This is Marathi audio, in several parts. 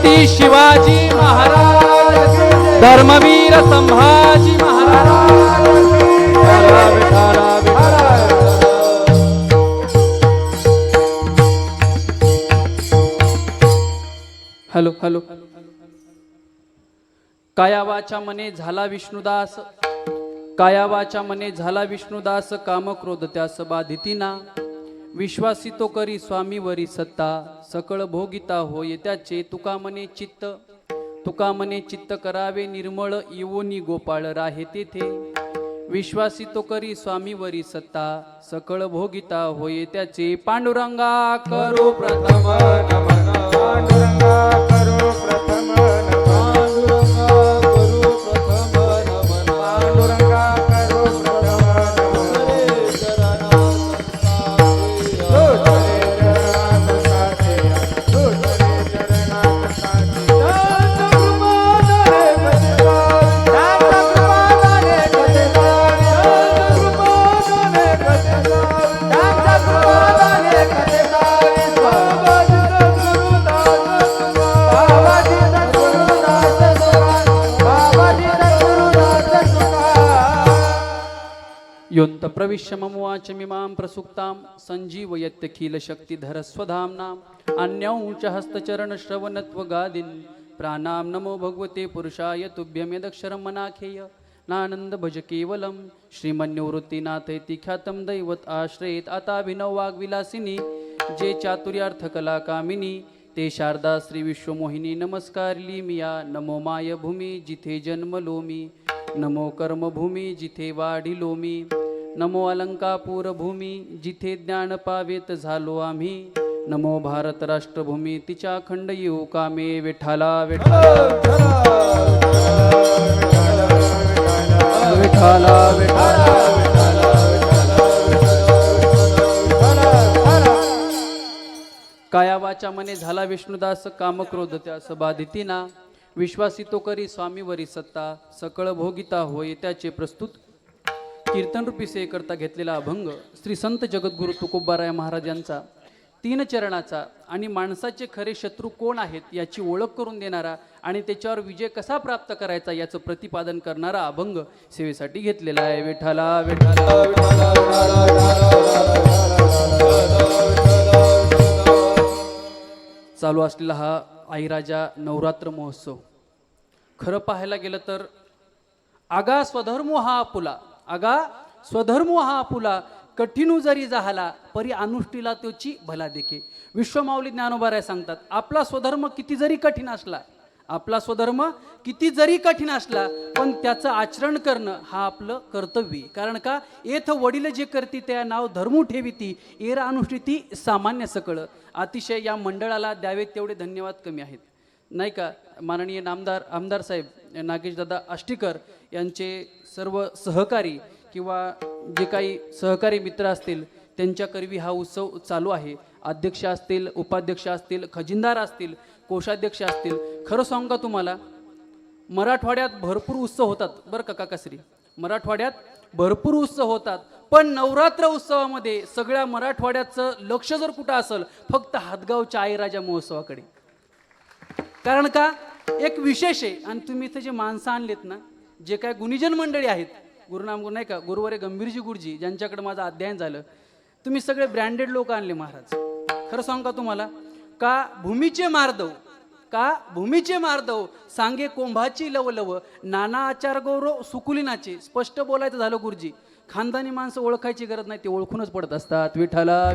छत्रपती शिवाजी महाराज की जय. धर्मवीर संभाजी महाराज की जय. विठाला, विठाला, हॅलो हॅलो. काया वाचा मने झाला विष्णुदास, काया वाचा मने झाला विष्णुदास, काम क्रोध त्यास बाधितीना. विश्वासी तो करी स्वामीवरी सत्ता, सकळ भोगिता होय त्याचे. तुका मने चित्त, तुका मने चित्त करावे निर्मळ, येवोनी गोपाळ राहे तेथे. विश्वासी तो करी स्वामीवरी सत्ता, सकळ भोगिता होय त्याचे. पांडुरंगा करो प्रथम नमन, पांडुरंगा करो प्रथम नमन, पांडुरंगा करो प्रथम नमन, पांडुरंगा करो प्रथम नमन. हरे चरणा चरणात साचे, चरणात साचे. योऽन्त प्रविश्य मम वाचमिमां प्रसुप्तां सञ्जीवयत्यखिल शक्तिधर स्वधाम्नाम्. अन्यौच हस्तचरणश्रवणत्वगादीन् प्राणां नमो भगवते पुरुषाय तुभ्यं. यदक्षरं मनाखेय नानंद भज केवलम. श्रीमन्निवृत्तीनाथेति ख्यातं दैवत आश्रयेत. आताभिनव वाग्विलासिनी जे चातुर्यार्थ कला कामिनी, ते शारदा श्री विश्वमोहिनी. नमस्कारली मिया नमो माय भूमी जिथे जन्मलो मी. नमो कर्मभूमी जिथे वाढिलो मी. नमो अलंकापूर भूमी जिथे ज्ञान पावेत झालो आम्ही. नमो भारत राष्ट्रभूमी तिच्या खंड येऊ कामे. विठाला विठाला विठाला विठाला. काया वाचा मने झाला विष्णुदास, काम क्रोध त्यास बाधितीना. विश्वासी तो करी स्वामीवरी सत्ता, सकळ भोगिता होय त्याचे. प्रस्तुत कीर्तन रूपी सेवे करता घेतलेला अभंग श्री संत जगद्गुरु तुकोबाराय महाराज यांचा 3 चरणाचा आणि माणसाचे खरे शत्रू कोण आहेत याची ओळख करून देणारा आणि त्याच्यावर विजय कसा प्राप्त करायचा याचं प्रतिपादन करणारा अभंग सेवेसाठी घेतलेला आहे. विठाला विठाला चालू असलेला हा आईराजा नवरात्र महोत्सव खरं पाहायला गेलं तर आगा स्वधर्मो हा आपुला, आगा स्वधर्मो हा आपुला, कठीणू जरी झाला परी अनुष्ठीला तोची भला देखे. विश्वमाऊली ज्ञानोबाराय सांगतात आपला स्वधर्म किती जरी कठीण असला, आपला स्वधर्म किती जरी कठीण असला पण त्याचं आचरण करणं हा आपलं कर्तव्य. कारण का येथ वडील जे करती त्या नाव धर्मू ठेविती, एरा अनुष्ठिती सामान्य सकळ. अतिशय या मंडळाला द्यावेत तेवढे धन्यवाद कमी आहेत नाही का. माननीय आमदार साहेब नागेशदादा आष्टीकर यांचे सर्व सहकारी किंवा जे काही सहकारी मित्र असतील त्यांच्याकरवी हा उत्सव चालू आहे. अध्यक्ष असतील, उपाध्यक्ष असतील, खजिनदार असतील, कोषाध्यक्ष असतील. खरं सांगू का तुम्हाला मराठवाड्यात भरपूर उत्सव होतात बरं का काकाश्री, मराठवाड्यात भरपूर उत्सव होतात. पण नवरात्र उत्सवामध्ये सगळ्या मराठवाड्याचं लक्ष जर कुठं असेल फक्त हातगावच्या आईराजा महोत्सवाकडे. कारण का एक विशेष आहे. आणि तुम्ही इथे जे माणसं आणलेत ना, जे काय गुणीजन मंडळी आहेत, गुरुनाम नाही का गुरुवारे गंभीरजी गुरुजी ज्यांच्याकडे माझं अध्ययन झालं, तुम्ही सगळे ब्रँडेड लोक आणले महाराज. खरं सांगू का तुम्हाला का भूमीचे मार्दव, का भूमीचे मार्दव सांगे कोंभाची लवलव, नाना आचार गौरव सुकुलिनाचे. स्पष्ट बोलायचं झालं गुरुजी, खानदानी माणसं ओळखायची गरज नाही, ते ओळखूनच पडत असतात. विठाला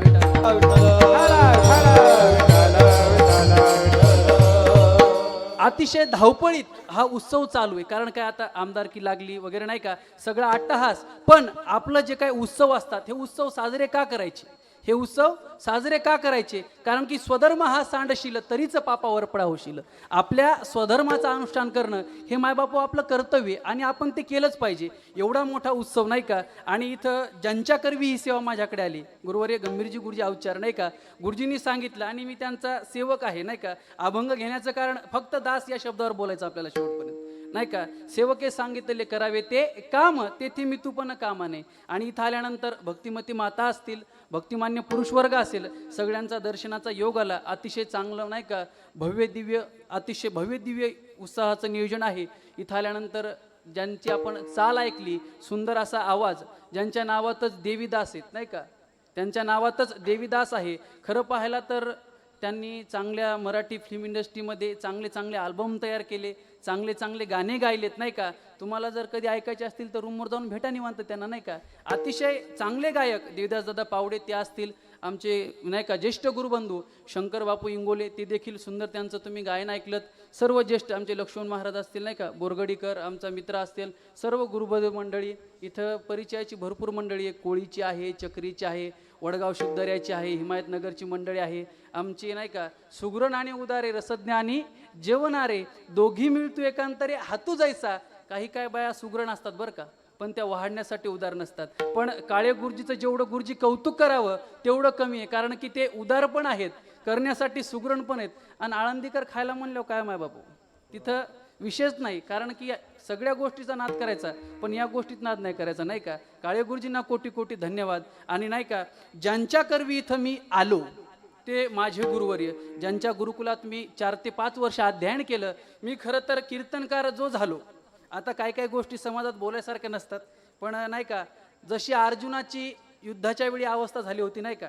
अतिशय धावपळीत हा उत्सव चालू आहे. कारण काय आता आमदारकी लागली वगैरे नाही का, सगळा अट्टहास. पण आपलं जे काही उत्सव असतात हे उत्सव साजरे का करायचे, हे उत्सव साजरे का करायचे? कारण की स्वधर्म हा सांडशील तरीच पापावर पडा होशील. आपल्या स्वधर्माचं अनुष्ठान करणं हे मायबापू आपलं कर्तव्य आणि आपण ते केलंच पाहिजे. एवढा मोठा उत्सव नाही का. आणि इथं ज्यांच्याकरवी ही सेवा माझ्याकडे आली, गुरुवारी गंभीरजी गुरुजी अवचार नाही का, गुरुजींनी सांगितलं आणि मी त्यांचा सेवक आहे नाही का. अभंग घेण्याचं कारण फक्त दास या शब्दावर बोलायचं आपल्याला शेवटपर्यंत नाही का. सेवके सांगितले करावे ते काम, तेथे मी तू पण कामाने. आणि इथं आल्यानंतर भक्तिमती माता असतील, भक्तिमान्य पुरुष वर्ग असेल, सगळ्यांचा दर्शनाचा योग आला. अतिशय चांगलं नाही का, भव्य दिव्य, अतिशय भव्य दिव्य उत्साहाचं नियोजन आहे. इथं आल्यानंतर ज्यांची आपण चाल ऐकली, सुंदर असा आवाज, ज्यांच्या नावातच देवीदास आहेत नाही का, त्यांच्या नावातच देवीदास आहे. खरं पाहायला तर त्यांनी चांगल्या मराठी फिल्म इंडस्ट्रीमध्ये चांगले चांगले अल्बम तयार केले, चांगले चांगले गाणे गायलेत नाही का. तुम्हाला जर कधी ऐकायचे असतील तर रूमवर जाऊन भेटा निवांत त्यांना नाही का. अतिशय चांगले गायक देवदास दादा पावडे ते असतील, आमचे नाही का ज्येष्ठ गुरुबंधू शंकर बापू इंगोले, ते देखील सुंदर त्यांचं तुम्ही गायन ऐकलं. सर्व ज्येष्ठ आमचे लक्ष्मण महाराज असतील नाही का, बोरगडीकर आमचा मित्र असतील, सर्व गुरुबंधू मंडळी. इथं परिचयाची भरपूर मंडळी आहे, कोळीची आहे, चक्रीची आहे, वडगाव शुद्धर्याची आहे, हिमायतनगरची मंडळी आहे. आमची नाही का सुगरण आणि उदारे, रसज्ञ आणि जेवणारे, दोघी मिळतो एकांतरे हातू जायचा. काही काय बाया सुगरण असतात बरं का, पण त्या वाढण्यासाठी उदार नसतात. पण काळे गुरुजीचं जेवढं गुरुजी कौतुक करावं तेवढं कमी आहे, कारण की ते उदार पण आहेत, करण्यासाठी सुगरण पण आहेत. आणि आळंदीकर खायला म्हणल्यावर काय माय बापू, तिथं विशेष नाही, कारण की सगळ्या गोष्टीचा नाद करायचा, पण या गोष्टीत नाद नाही करायचा नाही का. काळे गुरुजींना कोटी कोटी धन्यवाद. आणि नाही का ज्यांच्या करवी इथं मी आलो ते माझे गुरुवर्य, ज्यांच्या गुरुकुलात मी 4 ते 5 वर्ष अध्ययन केलं. मी खरं तर कीर्तनकार जो झालो, आता काय काय गोष्टी समाजात बोलायसारख्या नसतात, पण नाही का जशी अर्जुनाची युद्धाच्या वेळी अवस्था झाली होती नाही का,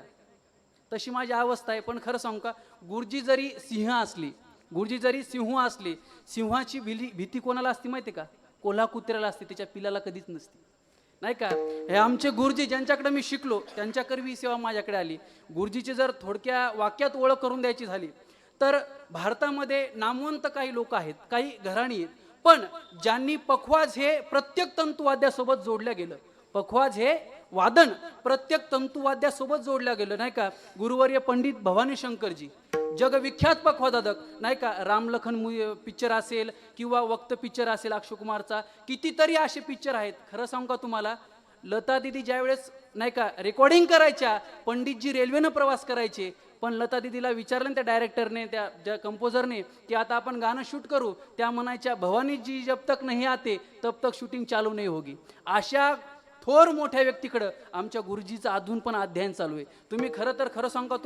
तशी माझी अवस्था आहे. पण खरं सांगू का, गुरुजी जरी सिंह असली, गुरुजी जरी सिंह असली, सिंहाची भीती कोणाला असती माहिती का, कोल्हा कुत्र्याला असते, त्याच्या पिलाला कधीच नसते नाही का. हे आमचे गुरुजी ज्यांच्याकडे मी शिकलो, त्यांच्याकरवी सेवा माझ्याकडे आली. गुरुजीची जर थोडक्या वाक्यात ओळख करून द्यायची झाली तर भारतामध्ये नामवंत काही लोक आहेत, काही घराणी आहेत, पण ज्यांनी पखवाज हे प्रत्येक तंतुवाद्यासोबत जोडलं गेलं, पखवाज हे वादन प्रत्येक तंतुवाद्यासोबत जोडलं गेलं नाही का. गुरुवर्य पंडित भवानी शंकरजी, जगविख्यात पखवादादक नाही का. रामलखन पिक्चर असेल किंवा वक्त पिक्चर असेल अक्षय कुमारचा, कितीतरी असे पिक्चर आहेत. खरं सांगू का तुम्हाला, लता दिदी ज्यावेळेस नाही का रेकॉर्डिंग करायच्या, पंडितजी रेल्वेनं प्रवास करायचे, पण लता दिदीला विचारलं ना त्या डायरेक्टरने, त्या ज्या कंपोजरने, की आता आपण गाणं शूट करू, त्या म्हणायच्या भवानी जी जब तक नहीं आते तब तक शूटिंग चालू नाही होगी. अशा थोर मोठ्या व्यक्तीकडं आमच्या गुरुजीचं अजून पण अध्ययन चालू आहे. तुम्ही खरं तर खरं सांगा,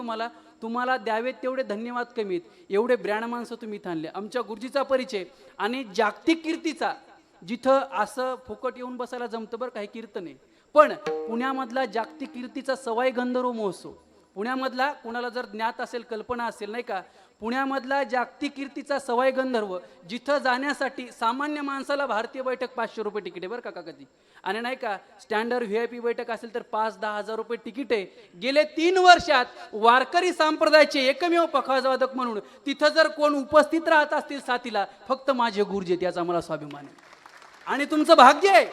तुम्हाला द्यावेत तेवढे धन्यवाद कमी आहेत. एवढे ब्रँड माणसं तुम्ही इथं आणले. आमच्या गुरुजीचा परिचय आणि जागतिक कीर्तीचा, जिथं असं फुकट येऊन बसायला जमतं बरं काही कीर्तन आहे, पण पुण्यामधला जागतिक कीर्तीचा सवाई गंधर्व महोत्सव, पुण्यामधला कोणाला जर ज्ञात असेल, कल्पना असेल नाही का, पुण्यामधला जागतिक कीर्तीचा सवाई गंधर्व, जिथं जाण्यासाठी सामान्य माणसाला भारतीय बैठक 500 रुपये तिकीट आहे बरं का काकाजी. आणि नाही का स्टँडर्ड VIP बैठक असेल तर 5-10 हजार रुपये तिकीट आहे. गेले 3 वर्षात वारकरी संप्रदायाचे एकमेव पखवाजवादक म्हणून तिथं जर कोण उपस्थित राहत असतील साथीला, फक्त माझे गुरुजी आहेत, याचा मला स्वाभिमान आहे. आणि तुमचं भाग्य आहे,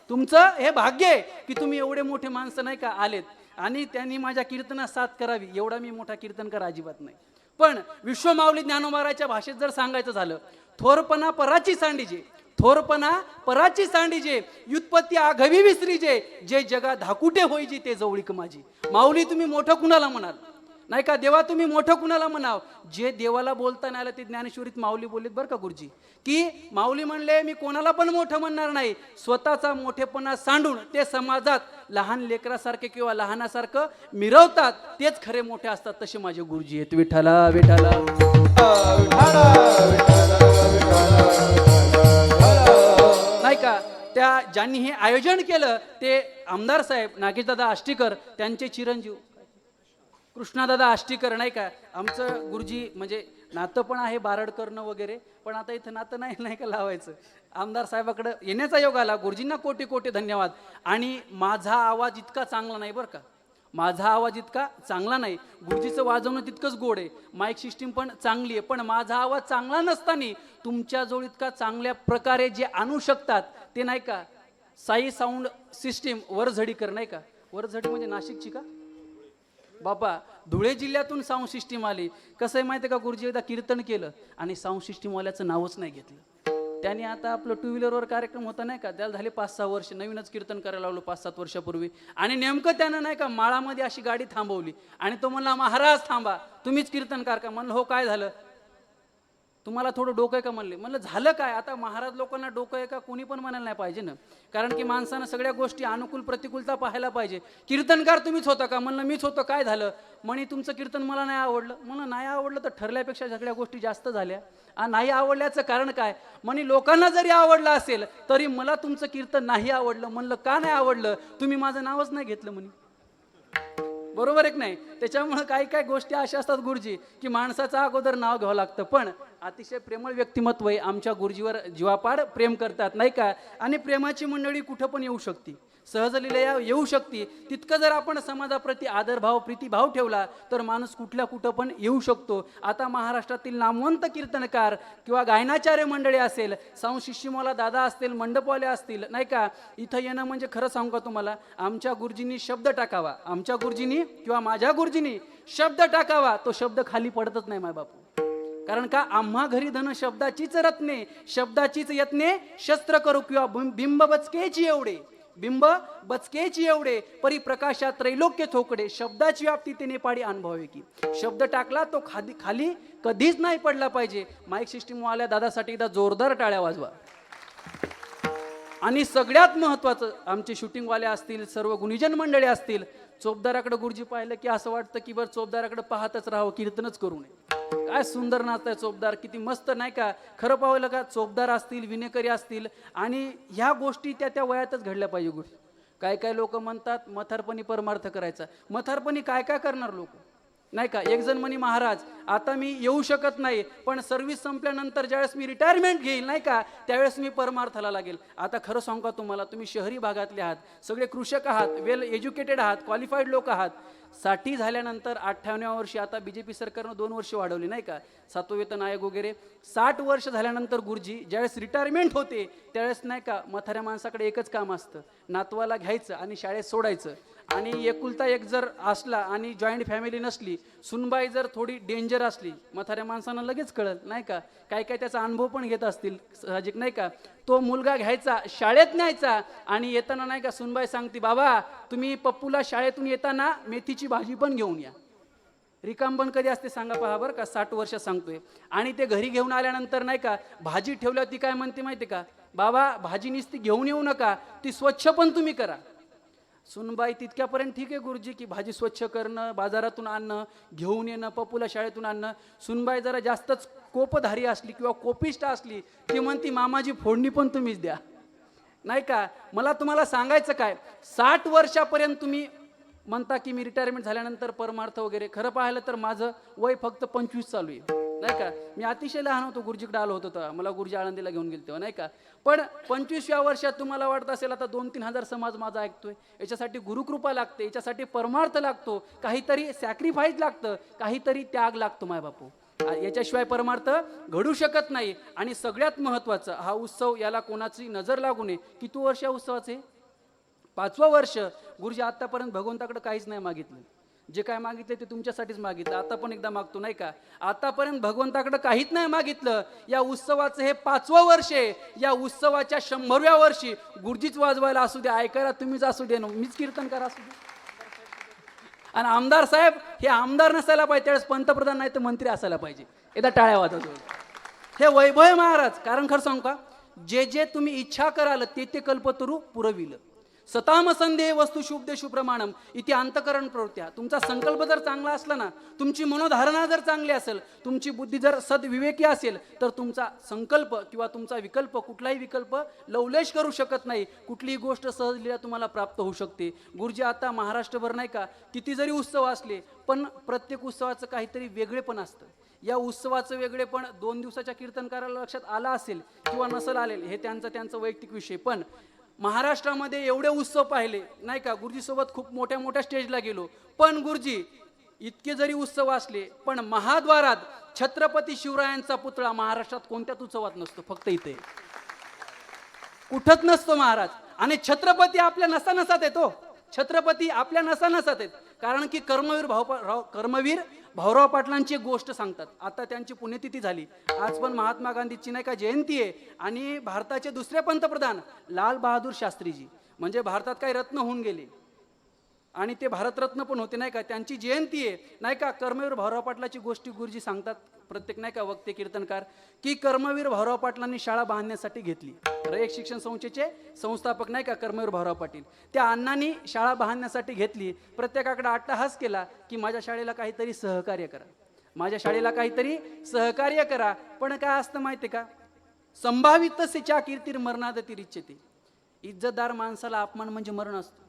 तुमचं हे भाग्य आहे की तुम्ही एवढे मोठे माणसं नाही का आलेत, आणि त्यांनी माझ्या कीर्तनात साथ करावी. एवढा मी मोठा कीर्तनकार अजिबात नाही, पण विश्वमाऊली ज्ञानोबाराच्या भाषेत जर सांगायचं झालं, थोरपणा पराची सांडीजे, थोरपणा पराची सांडीजे, व्युत्पत्ती आघवी विसरीजे, जे जगा धाकुटे होईजे ते जवळीक माझी. माऊली तुम्ही मोठं कुणाला म्हणाल नाही का, देवा तुम्ही मोठं कुणाला म्हणाव. जे देवाला बोलता नाही आलं ते ज्ञानेश्वरीत माऊली बोललेत बरं का गुरुजी, की माऊली म्हणले मी कोणाला पण मोठं म्हणणार नाही, स्वतःचा मोठेपणा सांडून ते समाजात लहान लेकरासारखे किंवा लहानासारखं मिरवतात, तेच खरे मोठे असतात. तसे माझे गुरुजी आहेत. विठ्ठला विठ्ठला नाही का. त्या ज्यांनी हे आयोजन केलं ते आमदार साहेब नागेशदादा आष्टीकर, त्यांचे चिरंजीव कृष्णादादा आष्टीकर नाही का. आमचं गुरुजी म्हणजे नातं पण आहे बारडकरनं वगैरे, पण आता इथं नातं नाही का लावायचं. आमदार साहेबाकडे येण्याचा योग आला. गुरुजींना कोटी कोटी धन्यवाद. आणि माझा आवाज इतका चांगला नाही बरं का, माझा आवाज इतका चांगला नाही. गुरुजीचं वाजवणं तितकंच गोड आहे, माईक सिस्टीम पण चांगली आहे, पण माझा आवाज चांगला नसताना तुमच्याजवळ इतका चांगल्या प्रकारे जे आणू शकतात ते नाही का साई साऊंड सिस्टीम वरझडीकर नाही का. वरझडी म्हणजे नाशिकची का बापा, धुळे जिल्ह्यातून साऊंड सिस्टीम आली. कसं आहे माहिती आहे का, गुरुजी एकदा कीर्तन केलं आणि साऊंड सिस्टीमवाल्याचं नावच नाही घेतलं. त्याने आता आपलं 2 व्हीलरवर कार्यक्रम होता नाही का, त्याला झाले 5-6 वर्ष, नवीनच कीर्तन करायला लावलं 5-7 वर्षापूर्वी. आणि नेमकं त्यानं नाही का माळामध्ये अशी गाडी थांबवली आणि तो म्हणला महाराज थांबा, तुम्हीच कीर्तनकार का. म्हणलं हो काय झालं. तुम्हाला थोडं डोकं आहे का म्हणले. म्हणलं झालं काय, आता महाराज लोकांना डोकं आहे का कोणी पण म्हणायला नाही पाहिजे ना, कारण की माणसानं सगळ्या गोष्टी अनुकूल प्रतिकूलता पाहायला पाहिजे. कीर्तनकार तुम्हीच होता का, म्हणलं मीच होतो. काय झालं म्हणे, तुमचं कीर्तन मला नाही आवडलं. म्हणलं नाही आवडलं तर ठरल्यापेक्षा सगळ्या गोष्टी जास्त झाल्या. नाही आवडल्याचं कारण काय, म्हणे लोकांना जरी आवडलं असेल तरी मला तुमचं कीर्तन नाही आवडलं. म्हणलं का नाही आवडलं, तुम्ही माझं नावच नाही घेतलं म्हणे. बरोबर आहे की नाही. त्याच्यामुळे काही काही गोष्टी अशा असतात गुरुजी की माणसाचं अगोदर नाव घ्यावं लागतं. पण अतिशय प्रेमळ व्यक्तिमत्व आहे, आमच्या गुरुजीवर जीवापाड प्रेम करतात नाही का. आणि प्रेमाची मंडळी कुठं पण येऊ शकते, सहजलीला येऊ शकते. तितकं जर आपण समाजाप्रती आदरभाव प्रीतिभाव ठेवला तर माणूस कुठल्या कुठं पण येऊ शकतो. आता महाराष्ट्रातील नामवंत कीर्तनकार किंवा गायनाचार्य मंडळी असेल, शिष्यमोला दादा असतील, मंडपवाले असतील नाही का, इथं येणं म्हणजे खरं सांगू का तुम्हाला, आमच्या गुरुजींनी शब्द टाकावा, आमच्या गुरुजींनी किंवा माझ्या गुरुजींनी शब्द टाकावा, तो शब्द खाली पडतच नाही माय बापू. कारण का, आम्हा घरी धन शब्दाचीच रत्ने, शब्दाचीच यत्ने शस्त्र करू किंवा बिंब बचकेची एवढे, बिंब बचकेची एवढे परी प्रकाशात त्रैलोक्य थोकडे, शब्दाची व्याप्ती तिने पाडी अनुभवावे की. शब्द टाकला तो खाली कधीच नाही पडला पाहिजे. माईक सिस्टीम वाल्या दादासाठी एकदा जोरदार टाळ्या वाजवा. आणि सगळ्यात महत्वाचं, आमचे शूटिंगवाले असतील, सर्व गुणीजन मंडळी असतील, चोपदाराकडे गुरुजी पाहिलं की असं वाटतं की बरं चोपदाराकडे पाहतच राहावं, कीर्तनच करू नये. काय सुंदर नाचताय चोपदार, किती मस्त नाही का. खरं पाहिलं का, चोपदार असतील, विनेकरी असतील, आणि ह्या गोष्टी त्या वयातच घडल्या पाहिजे गोष्टी. काय काय लोक म्हणतात मथारपणी परमार्थ करायचा. मथारपणी काय काय करणार लोक नाही का. एक जण म्हणे, महाराज आता मी येऊ शकत नाही, पण सर्व्हिस संपल्यानंतर ज्यावेळेस मी रिटायरमेंट घेईल नाही का, त्यावेळेस मी परमार्थाला लागेल. आता खरं सांगू का तुम्हाला, तुम्ही शहरी भागातले आहात, सगळे कृषक आहात, वेल एज्युकेटेड आहात, क्वालिफाईड लोक आहात. 60 झाल्यानंतर 58व्या वर्षी, आता बीजेपी सरकारनं 2 वर्ष वाढवली नाही का, 7वं वेतन आयोग वगैरे. 60 वर्ष झाल्यानंतर गुरुजी ज्यावेळेस रिटायरमेंट होते त्यावेळेस नाही का, म्हाताऱ्या माणसाकडे एकच काम असतं, नातवाला घ्यायचं आणि शाळेत सोडायचं. आणि एकुलता एक जर असला आणि जॉईंट फॅमिली नसली, सुनबाई जर थोडी डेंजर असली, म्हाताऱ्या माणसांना लगेच कळत नाही का. काय काय त्याचा अनुभव पण घेत असतील साहजिक नाही का. तो मुलगा घ्यायचा, शाळेत न्यायचा, आणि येताना नाही का सुनबाई सांगते, बाबा तुम्ही पप्पूला शाळेतून येताना मेथीची भाजी पण घेऊन या. रिकाम पण कधी असते सांगा पहा बरं का, 60 वर्ष सांगतोय. आणि ते घरी घेऊन आल्यानंतर नाही का, भाजी ठेवल्यावर ती काय म्हणते माहिती का, बाबा भाजी नुसती घेऊन येऊ नका, ती स्वच्छ पण तुम्ही करा. सुनबाई तितक्यापर्यंत ठीक आहे गुरुजी, की भाजी स्वच्छ करणं, बाजारातून आणणं, घेऊन येणं, पप्पूला शाळेतून आणणं. सुनबाई जरा जास्तच कोपधारी असली किंवा कोपिष्ट असली, ती म्हणती मामाजी फोडणी पण तुम्हीच द्या नाही का. मला तुम्हाला सांगायचं काय, 60 वर्षापर्यंत तुम्ही म्हणता की मी रिटायरमेंट झाल्यानंतर परमार्थ वगैरे. खरं पाहिलं तर माझं वय फक्त 25 चालू आहे नाही का. मी अतिशय लहान होतो, गुरुजीकडे आलो होतो तेव्हा, मला गुरुजी आळंदीला घेऊन गेले तेव्हा नाही का. पण 25व्या वर्षात तुम्हाला वाटत असेल आता 2-3 हजार समाज माझा ऐकतोय, याच्यासाठी गुरुकृपा लागते, याच्यासाठी परमार्थ लागतो, काहीतरी सॅक्रिफाईस लागतं, काहीतरी त्याग लागतो माय बापू. याच्याशिवाय परमार्थ घडू शकत नाही. आणि सगळ्यात महत्वाचं, हा उत्सव याला कोणाची नजर लागू नये. किती वर्ष या उत्सवाचे? 5वं वर्ष. गुरुजी आतापर्यंत भगवंताकडे काहीच नाही मागितलं, जे काय मागितले ते तुमच्यासाठीच मागितलं. आता पण एकदा मागतो नाही का. आतापर्यंत भगवंताकडे काहीच नाही मागितलं. या उत्सवाचं हे 5वं वर्ष आहे. या उत्सवाच्या 100व्या वर्षी गुरुजीच वाजवायला असू दे, ऐकायला तुम्हीच असू दे, मीच कीर्तन करा असू दे. आणि आमदार साहेब हे आमदार नसायला पाहिजे, त्यावेळेस पंतप्रधान नाही तर मंत्री असायला पाहिजे. एकदा टाळ्या वाजवतो. हे वैभव आहे महाराज. कारण खरं सांगू का, जे जे तुम्ही इच्छा कराल ते ते कल्पतरू पुरविल. सताम संदेह वस्तू शुभदे शुप्रमाणम इथे अंतकरण प्रवृत्त्या. तुमचा संकल्प जर चांगला असला ना, तुमची मनोधारणा जर चांगली असेल, तुमची बुद्धी जर सद्विवेकी असेल, तर तुमचा संकल्प किंवा तुमचा विकल्प, कुठलाही विकल्प लवलेश करू शकत नाही. कुठलीही गोष्ट सहजलीला तुम्हाला प्राप्त होऊ शकते. गुरुजी आता महाराष्ट्रभर नाही का, किती जरी उत्सव असले, पण प्रत्येक उत्सवाचं काहीतरी वेगळेपण असतं. या उत्सवाचं वेगळेपण 2 दिवसाच्या कीर्तनकाराला लक्षात आला असेल किंवा नसेल आलेल, हे त्यांचा वैयक्तिक विषय. पण महाराष्ट्रामध्ये एवढे उत्सव पाहिले नाही का, गुरुजी सोबत खूप मोठ्या मोठ्या स्टेजला गेलो. पण गुरुजी इतके जरी उत्सव असले, पण महाद्वारात छत्रपती शिवरायांचा पुतळा महाराष्ट्रात कोणत्याच उत्सवात नसतो, फक्त इथे कुठंच नसतो महाराज. आणि छत्रपती आपल्या नसानसात येतो, छत्रपती आपल्या नसानसात आहेत. कारण की कर्मवीर भाऊराव पाटलांची एक गोष्ट सांगतात. आता त्यांची पुण्यतिथी झाली, आज पण महात्मा गांधीची नाही का जयंती आहे. आणि भारताचे दुसरे पंतप्रधान लाल बहादूर शास्त्रीजी, म्हणजे भारतात काही रत्न होऊन गेले आणि ते भारतरत्न पण होते नाही का, त्यांची जयंती आहे नाही का. कर्मवीर भाऊराव पाटलाची गोष्टी गुरुजी सांगतात. प्रत्येक नाही का वक्ते कीर्तनकार की कर्मवीर भाऊराव पाटलांनी शाळा बांधण्यासाठी घेतली. रयत शिक्षण संस्थेचे संस्थापक नाही का कर्मवीर भाऊराव पाटील, त्या अण्णांनी शाळा बांधण्यासाठी घेतली. प्रत्येकाकडे अट्टहास केला की माझ्या शाळेला काहीतरी सहकार्य करा, माझ्या शाळेला काहीतरी सहकार्य करा. पण काय असतं माहिती का, संभावित च्या कीर्तीर मरणादतिरिच्यते, इज्जतदार माणसाला अपमान म्हणजे मरण असतो.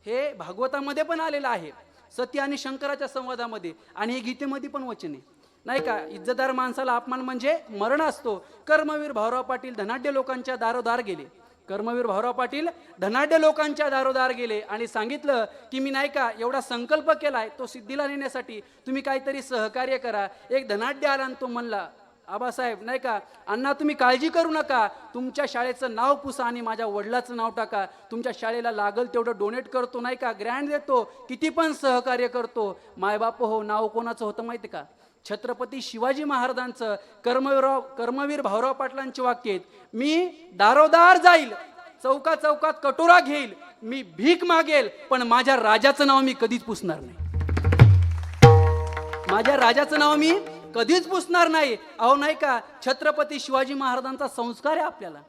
हे भागवतामध्ये पण आलेलं आहे, सत्य आणि शंकराच्या संवादामध्ये, आणि हे गीतेमध्ये पण वचन आहे नाही का. इज्जतदार माणसाला अपमान म्हणजे मरण असतो. कर्मवीर भाऊराव पाटील धनाढ्य लोकांच्या दारोदार गेले. कर्मवीर भाऊराव पाटील धनाढ्य लोकांच्या दारोदार गेले आणि सांगितलं की मी नाही का एवढा संकल्प केलाय, तो सिद्धीला नेण्यासाठी तुम्ही काहीतरी सहकार्य करा. एक धनाढ्य आला आणि तो म्हणला, आबासाहेब नाही का, अण्णा तुम्ही काळजी करू नका, तुमच्या शाळेचं नाव पुसा आणि माझ्या वडिलाचं नाव टाका, तुमच्या शाळेला लागल तेवढं डोनेट करतो नाही का, ग्रँड देतो, किती पण सहकार्य करतो. मायबाप हो, नाव कोणाचं होतं माहिती का, छत्रपती शिवाजी महाराजांचं. कर्मवीर भाऊराव पाटलांची वाक्य आहेत, मी दारोदार जाईल, चौका चौकात कटोरा घेईल, मी भीक मागेल, पण माझ्या राजाचं नाव मी कधीच पुसणार नाही, माझ्या राजाचं नाव मी कधीच पुसणार नाही. अहो नाही का, छत्रपती शिवाजी महाराजांचा संस्कार आहे आपल्याला,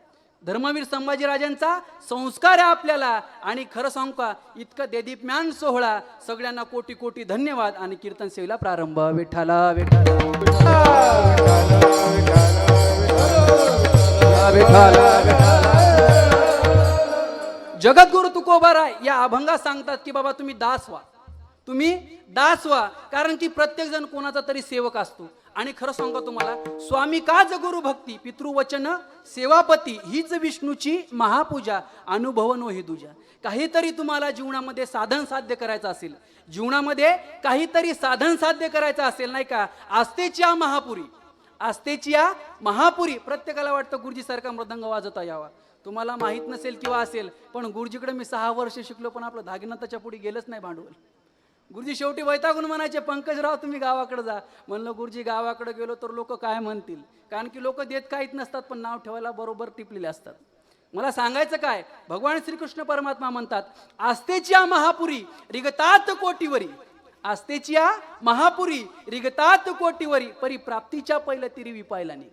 धर्मवीर संभाजीराजांचा संस्कार आहे आपल्याला. आणि खरं सांगू का, इतकं देदीप्यमान सोहळा, सगळ्यांना कोटी कोटी धन्यवाद. आणि कीर्तन सेवेला प्रारंभ. विठ्ठला विठ्ठला जगद्गुरु तुकोबाराय या अभंगात सांगतात की बाबा तुम्ही दास व्हा, तुम्ही दास व्हा, कारण की प्रत्येक जण कोणाचा तरी सेवक असतो. आणि खरं सांगा तुम्हाला, स्वामी काज गुरु भक्ती पितृवचन सेवापती हीच विष्णूची महापूजा, अनुभवन हे दुजा. काहीतरी तुम्हाला जीवनामध्ये साधन साध्य करायचं असेल, जीवनामध्ये काहीतरी साधन साध्य करायचं असेल नाही का, आस्थेची या महापुरी, आस्थेची या महापुरी. प्रत्येकाला वाटतं गुरुजी सारखा मृदंग वाजवता यावा. तुम्हाला माहित नसेल किंवा असेल, पण गुरुजीकडे मी 6 वर्ष शिकलो, पण आपलं धागिनाथाच्या पुढे गेलंच नाही भांडवल. गुरुजी शेवटी वैतागून म्हणायचे, पंकजराव तुम्ही गावाकडे जा. म्हणलं गुरुजी गावाकडे गेलो तर लोक काय म्हणतील, कारण की लोक देत काहीच नसतात, पण नाव ठेवायला बरोबर टिपलेले असतात. मला सांगायचं काय, भगवान श्रीकृष्ण परमात्मा म्हणतात, आस्थेची या महापुरी रिगतात कोटीवरी, आस्थेची या महापुरी रिगतात कोटीवरी, परी प्राप्तीच्या पहिलं तिरी विपायला निघ.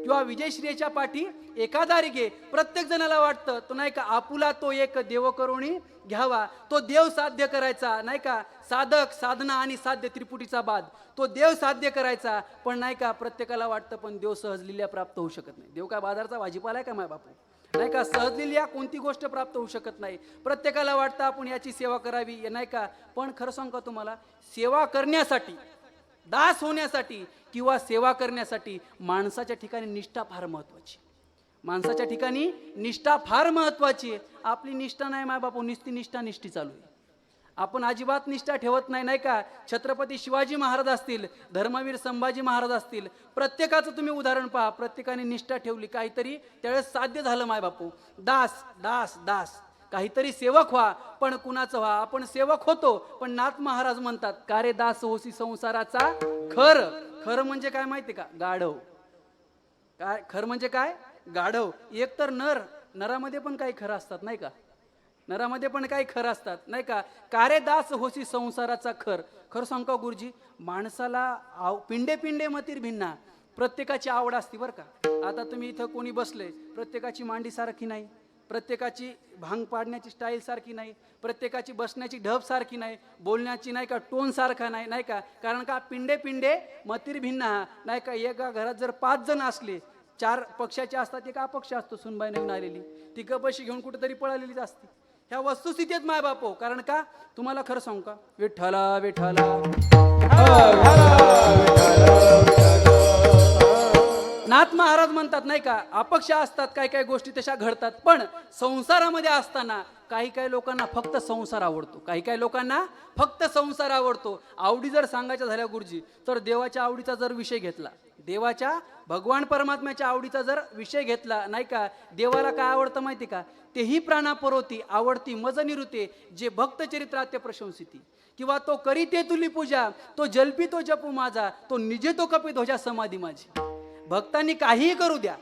किंवा विजयश्रीच्या पाठी एकाधारी घे. प्रत्येक जणाला वाटतं तो नाही का, आपुला तो एक देव करुणी घ्यावा, तो देव साध्य करायचा नाही का, साधक साधना आणि साध्य त्रिपुटीचा बाद, तो देव साध्य करायचा. पण नाही का, प्रत्येकाला वाटतं पण देव सहजलिल्या प्राप्त होऊ शकत नाही. देव काय बाजारचा भाजीपाला आहे का माय बापू, नाही का, सहजलिल्या कोणती गोष्ट प्राप्त होऊ शकत नाही. प्रत्येकाला वाटतं आपण याची सेवा करावी नाही का. पण खरं सांगू का तुम्हाला, सेवा करण्यासाठी, दास होण्यासाठी किंवा सेवा करण्यासाठी माणसाच्या ठिकाणी निष्ठा फार महत्वाची, माणसाच्या ठिकाणी निष्ठा फार महत्वाची आहे. आपली निष्ठा नाही माय बापू, निस्ती निष्ठा निष्ठी चालू आहे, आपण अजिबात निष्ठा ठेवत नाही नाही का. छत्रपती शिवाजी महाराज असतील, धर्मवीर संभाजी महाराज असतील, प्रत्येकाचं तुम्ही उदाहरण पहा, प्रत्येकाने निष्ठा ठेवली, काहीतरी त्यावेळेस साध्य झालं माय बापू. दास दास दास, काहीतरी सेवक व्हा, पण कुणाचं व्हा, आपण सेवक होतो, पण नाथ महाराज म्हणतात, का रे दास होसी संसाराचा खर. खर म्हणजे काय माहिती का, गाढव. काय खर म्हणजे काय, गाढव. एक तर नर, नरामध्ये पण काही खरं असतात नाही का, नरामध्ये पण काही खरं असतात नाही का. का रे दास होसी संसाराचा खर. खरं सांगू का गुरुजी, माणसाला पिंडे पिंडे मतीर भिन्ना, प्रत्येकाची आवड असते बरं का. आता तुम्ही इथं कोणी बसले, प्रत्येकाची मांडी सारखी नाही, प्रत्येकाची भांग पाडण्याची स्टाईल सारखी नाही, प्रत्येकाची बसण्याची ढब सारखी नाही, बोलण्याची नाही का टोन सारखा नाही नाही का. कारण का पिंडे पिंडे मतीर भिन्ना नाही का. एका घरात जर 5 जण असले, 4 पक्षाचे असतात, एक अपक्ष असतो, सुनबाई नवीन आलेली, ती गपशी घेऊन कुठेतरी पळालेलीच असते. ह्या वस्तुस्थितीत माय बापो. कारण का तुम्हाला खरं सांगू का, विठ्ठला विठ्ठला नाथ महाराज म्हणतात नाही का, अपक्ष असतात, काही काही गोष्टी तशा घडतात, पण संसारामध्ये असताना काही काही लोकांना फक्त संसार आवडतो, काही काही लोकांना फक्त संसार आवडतो. आवडी जर सांगायच्या झाल्या गुरुजी, तर देवाच्या आवडीचा जर विषय घेतला, देवाच्या भगवान परमात्म्याच्या आवडीचा जर विषय घेतला नाही का, देवाला काय आवडतं माहिती का, तेही प्राणापरोती आवडती मज निरुते, जे भक्त चरित्रात्य प्रशंसिती. किंवा तो करीते तुली पूजा, तो जल्पी तो जपू माझा, तो निजे तो कपी ध्वजा समाधी माझी. भक्तांनी काहीही करू द्या,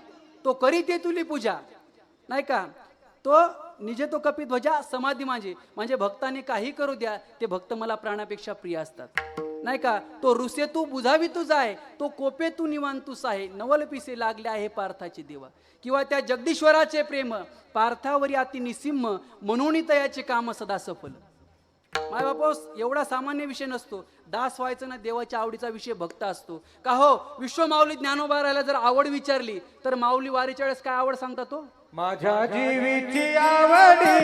तो करीते तुली पूजा नाही का, तो निजे तो कपी ध्वजा समाधी माझी. म्हणजे भक्तांनी काही करू द्या, ते भक्त मला प्राणापेक्षा प्रिय असतात नाही का, तो रुसे तू बुझावी तू जाय, तो कोपे तू निवांतूस आहे, नवल पिसे लागले आहे पार्थाचे देवा. किंवा त्या जगदीश्वराचे प्रेम पार्थावरी अति निसिम्म, म्हणून तयाचे काम सदा सफल. माय बापास एवढा सामान्य विषय नसतो. दास व्हायचं ना देवाच्या आवडीचा विषय भक्त असतो. का हो, विश्व माऊली ज्ञानोबा राहायला जर आवड विचारली तर माऊली वारीच्या वेळेस काय आवड सांगता तो? माझ्या जीवीची आवडी,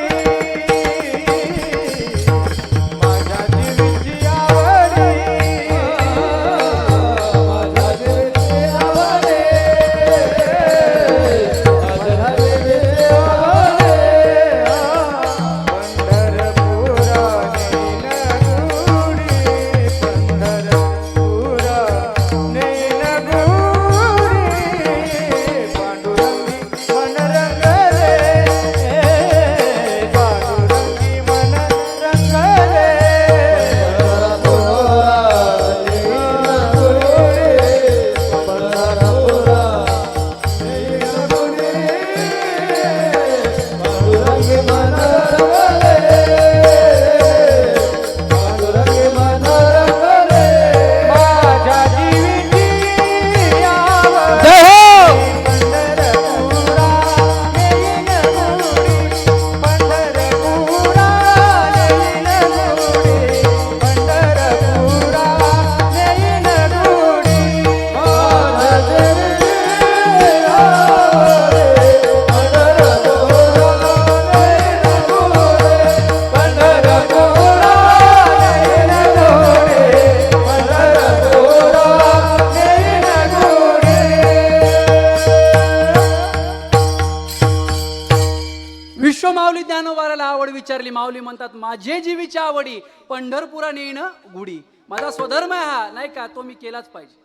माझ्या जीवीची आवडी, माझ्या जीवीची आवडी, माझ्या जीवीची आवडी. पंढरपुरा नेनगुडी, पंढरपुरा नेनगुडी, पांडुरंगी मन रंगले, पांडुरंगी मन रंगले. माझ्या जीवीची आवड, जय हो. पंढरपुरा नेनगुडी, पंढरपुरा नेनगुडी, पंढरपुरा नेनगुडी. माझ्या जीवीची आवड, पंढरपुरा नेनगुडी, पंढरपुरा नेनगुडी, पंढरपुरा नेनगुडी. विश्व माऊली ज्ञानोबाराला आवड विचारली. माऊली म्हणतात माझे जीवीची आवडी पंढरपुरा नेणं गुढी. माझा स्वधर्म आहे हा, नाही का, तो मी केलाच पाहिजे,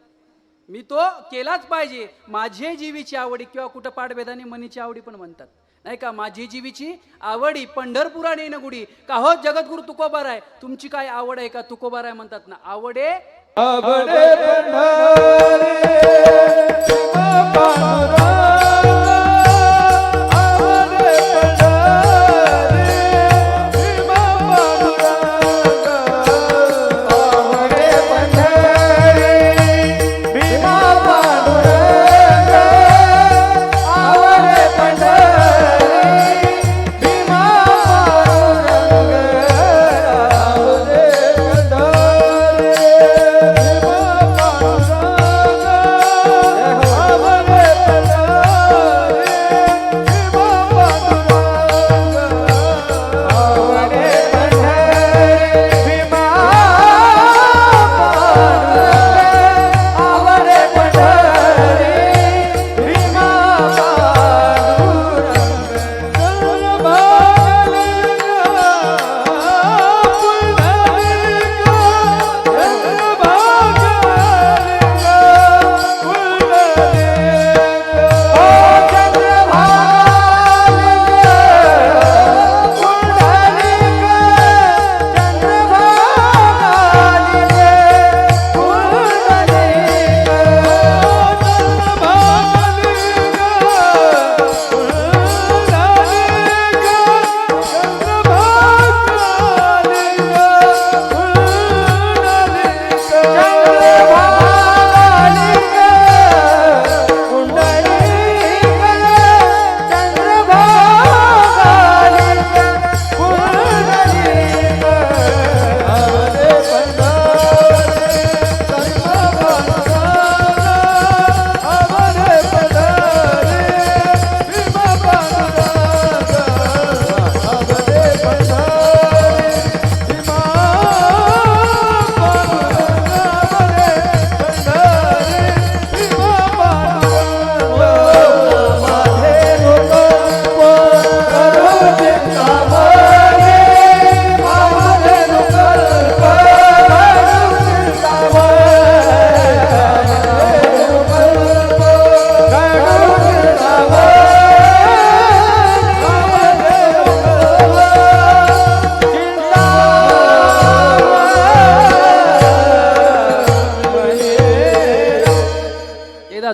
मी तो केलाच पाहिजे. माझे जीवीची आवडी किंवा कुठं पाठभेदाने मनीची आवडी पण म्हणतात, नाही का. माझी जीवीची आवडी पंढरपुरा नेणं गुढी. का हो जगद्गुरु तुकोबाराय, तुमची काय आवड आहे का? तुकोबाराय म्हणतात ना, आवडे आवडे पंढरी पांडुरंग, आवडे पंढरी भीमा पांडुरंग, आवडे पंढरी भीमा पांडुरंग, आवडे पंढरी भीमा पांडुरंग, आवडे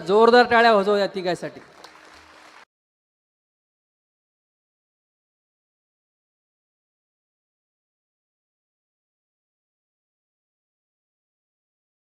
जोरदार टाळ्या वाजव या तिघासाठी.